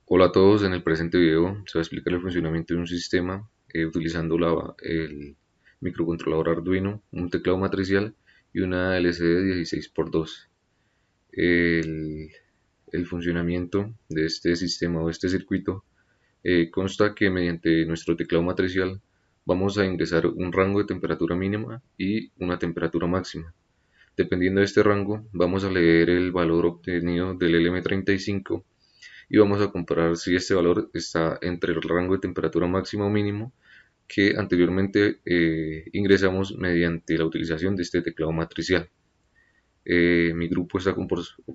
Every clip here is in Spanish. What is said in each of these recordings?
Hola a todos, en el presente video se va a explicar el funcionamiento de un sistema utilizando el microcontrolador Arduino, un teclado matricial y una LCD 16x2. El, el funcionamiento de este sistema o este circuito consta que mediante nuestro teclado matricial vamos a ingresar un rango de temperatura mínima y una temperatura máxima. Dependiendo de este rango, vamos a leer el valor obtenido del LM35 y vamos a comparar si este valor está entre el rango de temperatura máxima o mínimo que anteriormente ingresamos mediante la utilización de este teclado matricial. Mi grupo está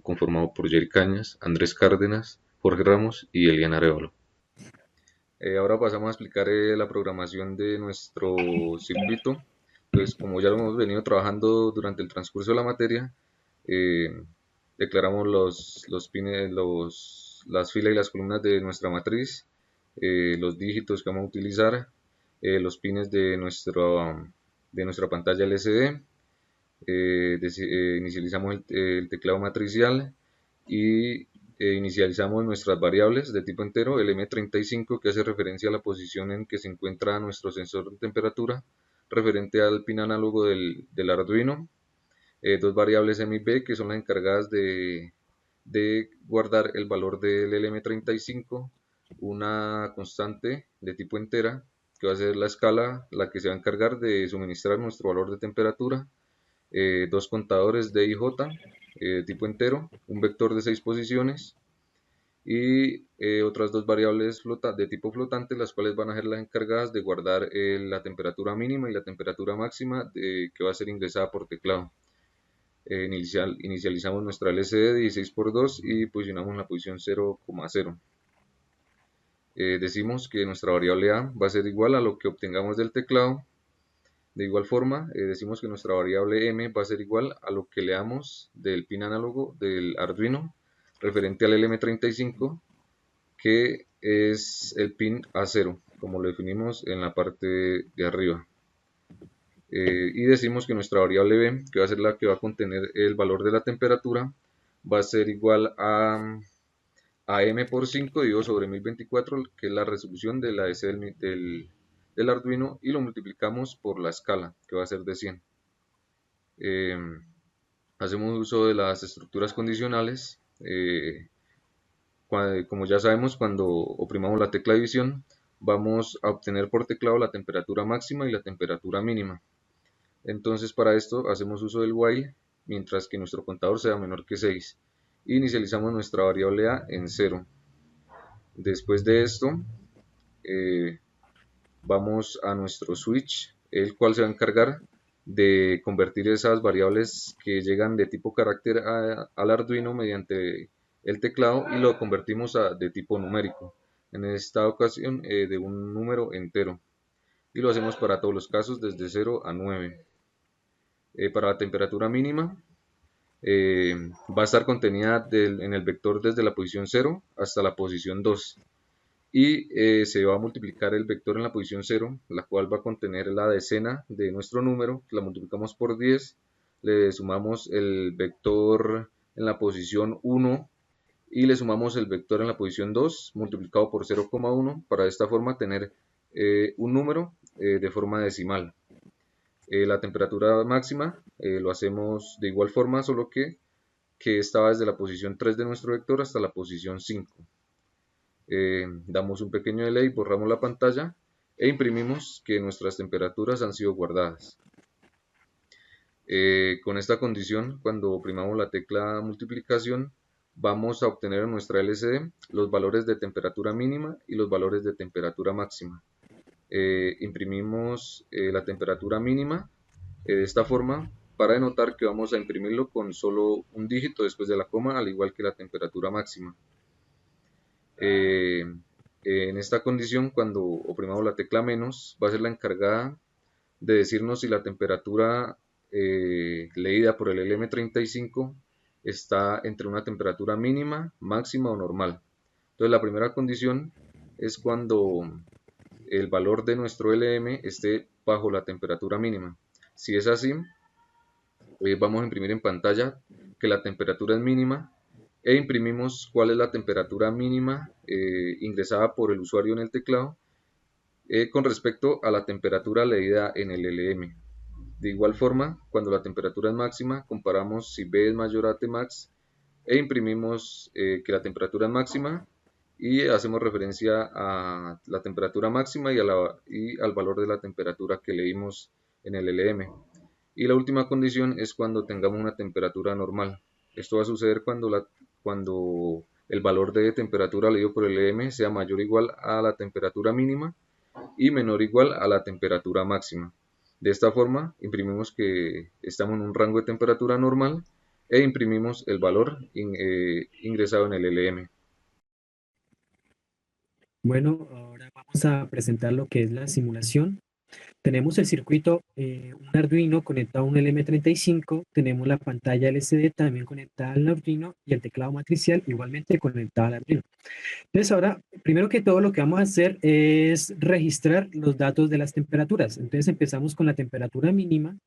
conformado por Jerry Cañas, Andrés Cárdenas, Jorge Ramos y Eliana Arevalo. Ahora pasamos a explicar la programación de nuestro circuito. Pues como ya lo hemos venido trabajando durante el transcurso de la materia, eh, declaramos los pines, las filas y las columnas de nuestra matriz, los dígitos que vamos a utilizar, los pines de nuestra pantalla LCD, inicializamos el teclado matricial y inicializamos nuestras variables de tipo entero, el M35 que hace referencia a la posición en que se encuentra nuestro sensor de temperatura, referente al pin análogo del Arduino, dos variables M y B que son las encargadas de guardar el valor del LM35, una constante de tipo entera que va a ser la escala la que se va a encargar de suministrar nuestro valor de temperatura, dos contadores D y J tipo entero, un vector de 6 posiciones y otras dos variables de tipo flotante, las cuales van a ser las encargadas de guardar la temperatura mínima y la temperatura máxima que va a ser ingresada por teclado. Inicializamos nuestra LCD 16x2 y posicionamos en la posición 0,0. Decimos que nuestra variable A va a ser igual a lo que obtengamos del teclado. De igual forma, decimos que nuestra variable M va a ser igual a lo que leamos del pin análogo del Arduino referente al LM35, que es el pin A0, como lo definimos en la parte de arriba. Y decimos que nuestra variable B, que va a ser la que va a contener el valor de la temperatura, va a ser igual a M por 5 dividido sobre 1024, que es la resolución de la S del Arduino, y lo multiplicamos por la escala, que va a ser de 100. Eh, Hacemos uso de las estructuras condicionales. Como ya sabemos, cuando oprimamos la tecla división, vamos a obtener por teclado la temperatura máxima y la temperatura mínima. Entonces para esto hacemos uso del while mientras que nuestro contador sea menor que 6. Inicializamos nuestra variable A en 0. Después de esto eh, vamos a nuestro switch, el cual se va a encargar de convertir esas variables que llegan de tipo carácter al Arduino mediante el teclado y lo convertimos de tipo numérico. En esta ocasión de un número entero. Y lo hacemos para todos los casos desde 0 a 9. Para la temperatura mínima va a estar contenida en el vector desde la posición 0 hasta la posición 2 y se va a multiplicar el vector en la posición 0, la cual va a contener la decena de nuestro número, la multiplicamos por 10, le sumamos el vector en la posición 1 y le sumamos el vector en la posición 2 multiplicado por 0,1 para de esta forma tener un número de forma decimal. La temperatura máxima lo hacemos de igual forma, solo que esta va desde la posición 3 de nuestro vector hasta la posición 5. Damos un pequeño delay, borramos la pantalla e imprimimos que nuestras temperaturas han sido guardadas. Con esta condición, cuando oprimamos la tecla multiplicación, vamos a obtener en nuestra LCD los valores de temperatura mínima y los valores de temperatura máxima. Imprimimos la temperatura mínima de esta forma para denotar que vamos a imprimirlo con solo un dígito después de la coma, al igual que la temperatura máxima. En esta condición, cuando oprimamos la tecla menos, va a ser la encargada de decirnos si la temperatura leída por el LM35 está entre una temperatura mínima, máxima o normal. Entonces la primera condición es cuando el valor de nuestro LM esté bajo la temperatura mínima. Si es así, vamos a imprimir en pantalla que la temperatura es mínima e imprimimos cuál es la temperatura mínima ingresada por el usuario en el teclado con respecto a la temperatura leída en el LM. De igual forma, cuando la temperatura es máxima, comparamos si B es mayor a Tmax e imprimimos que la temperatura es máxima y hacemos referencia a la temperatura máxima y al valor de la temperatura que leímos en el LM. Y la última condición es cuando tengamos una temperatura normal. Esto va a suceder cuando el valor de temperatura leído por el LM sea mayor o igual a la temperatura mínima y menor o igual a la temperatura máxima. De esta forma, imprimimos que estamos en un rango de temperatura normal e imprimimos el valor ingresado en el LM. Bueno, ahora vamos a presentar lo que es la simulación. Tenemos el circuito, un Arduino conectado a un LM35, tenemos la pantalla LCD también conectada al Arduino y el teclado matricial igualmente conectado al Arduino. Entonces ahora, primero que todo, lo que vamos a hacer es registrar los datos de las temperaturas. Entonces empezamos con la temperatura mínima,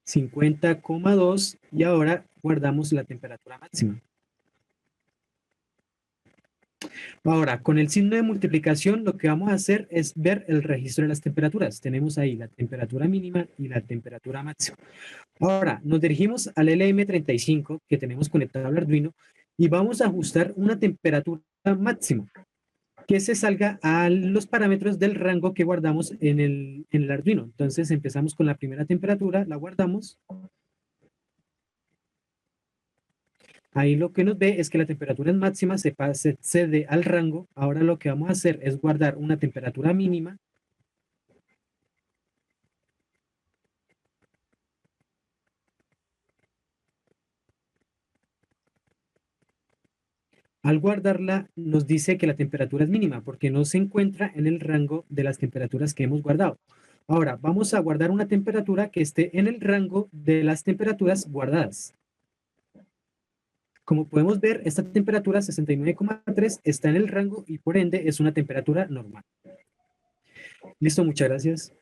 50,2, y ahora guardamos la temperatura máxima. Ahora, con el signo de multiplicación, lo que vamos a hacer es ver el registro de las temperaturas. Tenemos ahí la temperatura mínima y la temperatura máxima. Ahora, nos dirigimos al LM35 que tenemos conectado al Arduino y vamos a ajustar una temperatura máxima que se salga a los parámetros del rango que guardamos en el Arduino. Entonces empezamos con la primera temperatura, la guardamos. Ahí lo que nos ve es que la temperatura es máxima, se cede al rango. Ahora lo que vamos a hacer es guardar una temperatura mínima. Al guardarla nos dice que la temperatura es mínima porque no se encuentra en el rango de las temperaturas que hemos guardado. Ahora vamos a guardar una temperatura que esté en el rango de las temperaturas guardadas. Como podemos ver, esta temperatura 69,3 está en el rango y por ende es una temperatura normal. Listo, muchas gracias.